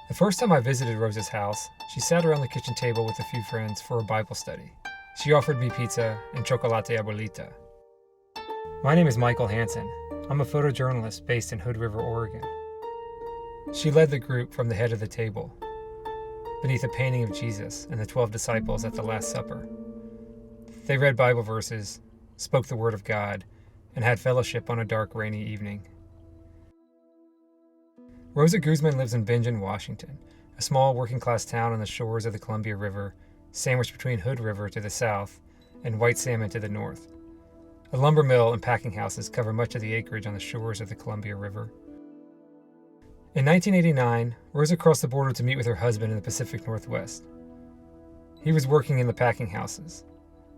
The first time I visited Rosa's house, she sat around the kitchen table with a few friends for a Bible study. She offered me pizza and chocolate abuelita. My name is Michael Hanson. I'm a photojournalist based in Hood River, Oregon. She led the group from the head of the table, beneath a painting of Jesus and the 12 disciples at the Last Supper. They read Bible verses, spoke the Word of God, and had fellowship on a dark, rainy evening. Rosa Guzman lives in Bingen, Washington, a small working-class town on the shores of the Columbia River, sandwiched between Hood River to the south and White Salmon to the north. A lumber mill and packing houses cover much of the acreage on the shores of the Columbia River. In 1989, Rosa crossed the border to meet with her husband in the Pacific Northwest. He was working in the packing houses.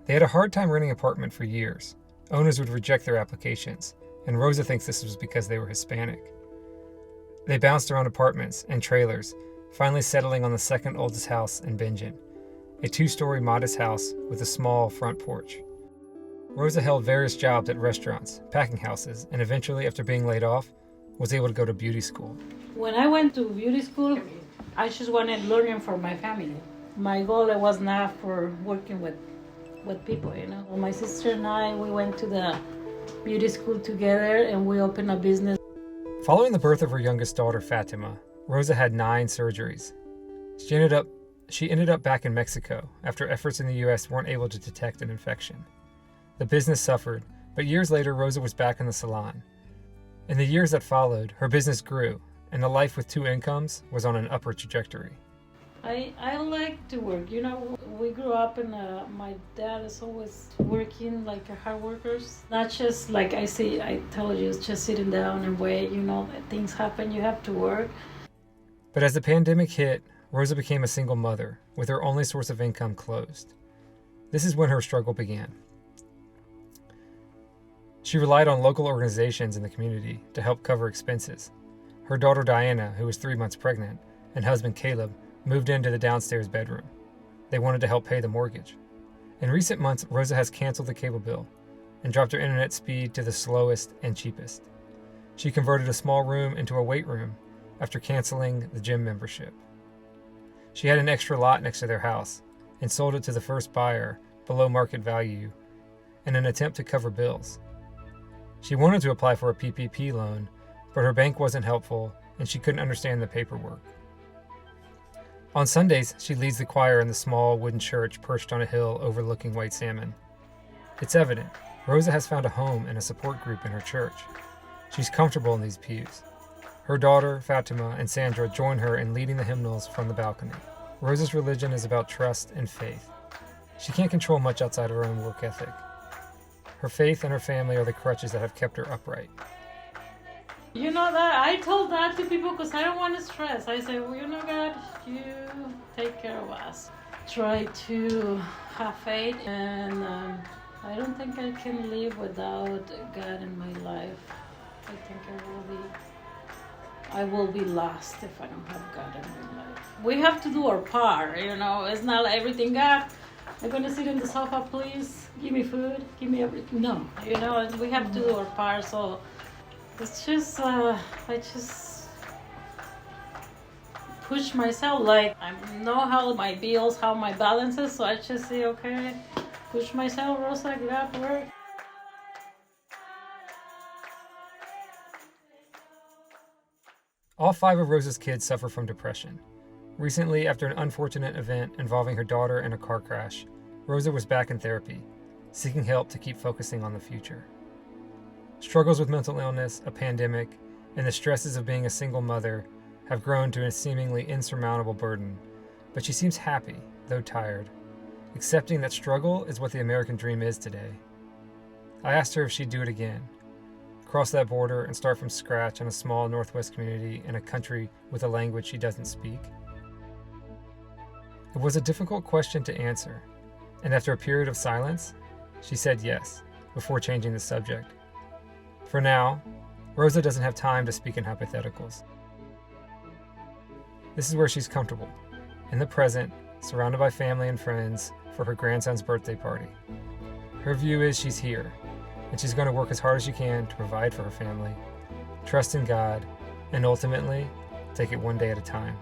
They had a hard time renting an apartment for years. Owners would reject their applications, and Rosa thinks this was because they were Hispanic. They bounced around apartments and trailers, finally settling on the second oldest house in Bingen, a 2-story modest house with a small front porch. Rosa held various jobs at restaurants, packing houses, and eventually, after being laid off, was able to go to beauty school. When I went to beauty school, I just wanted learning for my family. My goal was not for working with people, My sister and I, we went to the beauty school together and we opened a business. Following the birth of her youngest daughter, Fatima, Rosa had 9 surgeries. She ended up back in Mexico after efforts in the U.S. weren't able to detect an infection. The business suffered, but years later, Rosa was back in the salon. In the years that followed, her business grew, and the life with 2 incomes was on an upward trajectory. I like to work. We grew up and my dad is always working like hard workers. Not just like I told you, it's just sitting down and wait, things happen, you have to work. But as the pandemic hit, Rosa became a single mother, with her only source of income closed. This is when her struggle began. She relied on local organizations in the community to help cover expenses. Her daughter Diana, who was 3 months pregnant, and husband Caleb moved into the downstairs bedroom. They wanted to help pay the mortgage. In recent months, Rosa has canceled the cable bill and dropped her internet speed to the slowest and cheapest. She converted a small room into a weight room after canceling the gym membership. She had an extra lot next to their house and sold it to the first buyer below market value in an attempt to cover bills. She wanted to apply for a PPP loan, but her bank wasn't helpful and she couldn't understand the paperwork. On Sundays, she leads the choir in the small wooden church perched on a hill overlooking White Salmon. It's evident, Rosa has found a home and a support group in her church. She's comfortable in these pews. Her daughter, Fatima, and Sandra join her in leading the hymnals from the balcony. Rosa's religion is about trust and faith. She can't control much outside of her own work ethic. Her faith and her family are the crutches that have kept her upright. That I told that to people because I don't want to stress. I say, God, you take care of us. Try to have faith, and I don't think I can live without God in my life. I think I will be lost if I don't have God in my life. We have to do our part, It's not like everything, God, I'm going to sit on the sofa, please. Give me food, give me everything. No, we have to do our part, so it's just, I just push myself, like I know how my bills, how my balance is, so I just say, okay, push myself, Rosa, get out of work. All 5 of Rosa's kids suffer from depression. Recently, after an unfortunate event involving her daughter in a car crash, Rosa was back in therapy, seeking help to keep focusing on the future. Struggles with mental illness, a pandemic, and the stresses of being a single mother have grown to a seemingly insurmountable burden, but she seems happy, though tired, accepting that struggle is what the American dream is today. I asked her if she'd do it again, cross that border and start from scratch in a small Northwest community in a country with a language she doesn't speak. It was a difficult question to answer, and after a period of silence, she said yes, before changing the subject. For now, Rosa doesn't have time to speak in hypotheticals. This is where she's comfortable, in the present, surrounded by family and friends for her grandson's birthday party. Her view is she's here, and she's going to work as hard as she can to provide for her family, trust in God, and ultimately, take it one day at a time.